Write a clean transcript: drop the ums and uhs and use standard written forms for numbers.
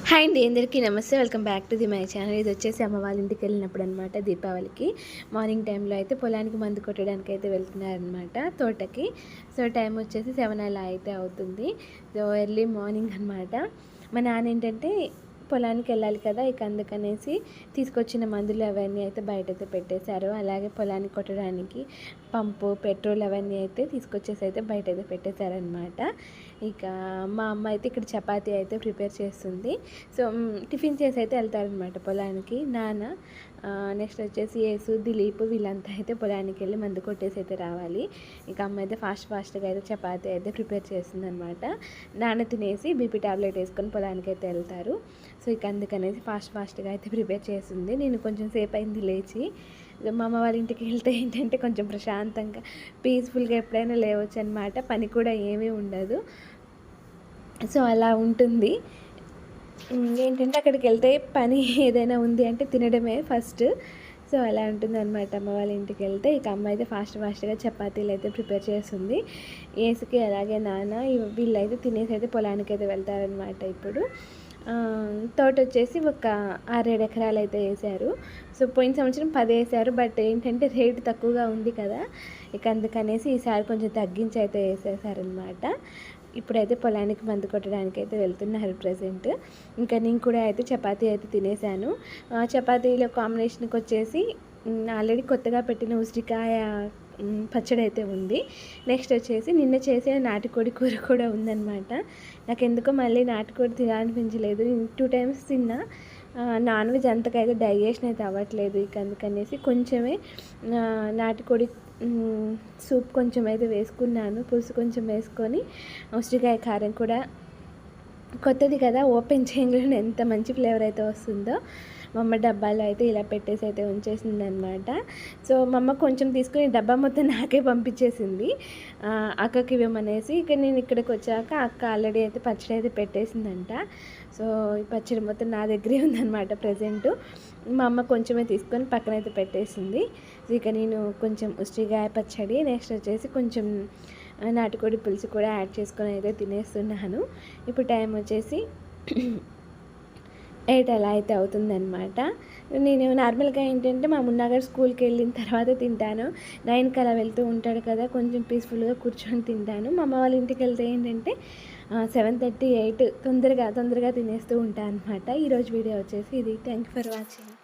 Hi అండి, అందరికీ నమస్తే. Welcome back to my channel. ఇది వచ్చేసి అమ్మ వాళ్ళ ఇంటికి వెళ్ళినప్పుడు అనమాట. దీపావళికి మార్నింగ్ టైంలో అయితే పొలానికి మందు కొట్టడానికి అయితే వెళ్తున్నారనమాట, తోటకి. సో టైం వచ్చేసి 7 అలా అయితే అవుతుంది. సో ఎర్లీ మార్నింగ్ అనమాట. మా నాన్న ఏంటంటే పొలానికి వెళ్ళాలి కదా, ఇక అందుకనేసి తీసుకొచ్చిన మందులు అవన్నీ అయితే బయట అయితే పెట్టేశారు. అలాగే పొలానికి కొట్టడానికి పంపు, పెట్రోల్ అవన్నీ అయితే తీసుకొచ్చేసి అయితే బయట అయితే పెట్టేశారనమాట. ఇక మా అమ్మ అయితే ఇక్కడ చపాతీ అయితే ప్రిపేర్ చేస్తుంది. సో టిఫిన్ చేసి అయితే వెళ్తారనమాట పొలానికి. నాన్న నెక్స్ట్ వచ్చేసి యేసు, దిలీప్ వీళ్ళంతా అయితే పొలానికి వెళ్ళి మందు కొట్టేసి అయితే రావాలి. ఇక అమ్మ అయితే ఫాస్ట్గా అయితే చపాతీ అయితే ప్రిపేర్ చేస్తుంది అనమాట. నాన్న తినేసి బీపీ టాబ్లెట్ వేసుకొని పొలానికి అయితే వెళ్తారు. సో ఇక అందుకనేసి ఫాస్ట్గా అయితే ప్రిపేర్ చేస్తుంది. నేను కొంచెం సేపు అయింది లేచి. మా అమ్మ వాళ్ళ ఇంటికి వెళ్తే ఏంటంటే కొంచెం ప్రశాంతంగా పీస్ఫుల్గా ఎప్పుడైనా లేవచ్చు అనమాట. పని కూడా ఏమీ ఉండదు. సో అలా ఉంటుంది. ఏంటంటే అక్కడికి వెళ్తే పని ఏదైనా ఉంది అంటే తినడమే ఫస్ట్. సో అలా ఉంటుంది అనమాట అమ్మ వాళ్ళ ఇంటికి వెళ్తే. ఇక అమ్మ అయితే ఫాస్ట్గా చపాతీలు అయితే ప్రిపేర్ చేస్తుంది. ఏసుకి అలాగే నాన్న వీళ్ళైతే తినేసి అయితే పొలానికి అయితే వెళ్తారనమాట. ఇప్పుడు తోట వచ్చేసి ఒక 6-7 ఎకరాలు అయితే వేశారు. సో పోయిన సంవత్సరం 10 వేశారు. బట్ ఏంటంటే రేటు తక్కువగా ఉంది కదా, ఇక అందుకనేసి ఈసారి కొంచెం తగ్గించి అయితే వేసేసారనమాట. ఇప్పుడైతే పొలానికి మందు కొట్టడానికి అయితే వెళ్తున్నారు ప్రజెంట్. ఇంకా నేను కూడా అయితే చపాతీ అయితే తినేసాను. చపాతీలో కాంబినేషన్కి వచ్చేసి ఆల్రెడీ కొత్తగా పెట్టిన ఉసిరికాయ పచ్చడి అయితే ఉంది. నెక్స్ట్ వచ్చేసి నిన్న చేసిన నాటుకోడి కూర కూడా ఉందన్నమాట. నాకు ఎందుకో మళ్ళీ నాటుకోడి తినాలనిపించలేదు. 2 టైమ్స్ తిన్నా. నాన్ వెజ్ అంతకైతే డైజెషన్ అయితే అవ్వట్లేదు. ఇక అందుకనేసి కొంచెమే నాటుకోడి సూప్ కొంచెం అయితే వేసుకున్నాను. పులుసు కొంచెం వేసుకొని ఉసిరికాయ కారం కూడా కొత్తది కదా, ఓపెన్ చేయగానే ఎంత మంచి ఫ్లేవర్ అయితే వస్తుందో. మా అమ్మ డబ్బాలో అయితే ఇలా పెట్టేసి అయితే ఉంచేసింది అనమాట. సో మా అమ్మ కొంచెం తీసుకుని డబ్బా మొత్తం నాకే పంపించేసింది, అక్కకి ఇవ్వమనేసి. ఇక నేను ఇక్కడికి వచ్చాక అక్క ఆల్రెడీ అయితే పచ్చడి అయితే పెట్టేసిందంట. సో ఈ పచ్చడి మొత్తం నా దగ్గరే ఉందన్నమాట ప్రజెంటు. మా అమ్మ కొంచెమే తీసుకొని పక్కన అయితే పెట్టేసింది. ఇక నేను కొంచెం ఉసిరికాయ పచ్చడి, నెక్స్ట్ వచ్చేసి కొంచెం నాటుకోడి పులుసు కూడా యాడ్ చేసుకొని అయితే తినేస్తున్నాను. ఇప్పుడు టైం వచ్చేసి 8 అలా అయితే అవుతుందన్నమాట. నేను నార్మల్గా ఏంటంటే మా మున్నాగారు స్కూల్కి వెళ్ళిన తర్వాత తింటాను. 9కి అలా వెళ్తూ ఉంటాడు కదా, కొంచెం పీస్ఫుల్గా కూర్చొని తింటాను. మా అమ్మ వాళ్ళ ఇంటికి వెళ్తే ఏంటంటే 7:30, 8 తొందరగా తినేస్తూ ఉంటాను అనమాట. ఈరోజు వీడియో వచ్చేసి ఇది. Thank you for watching.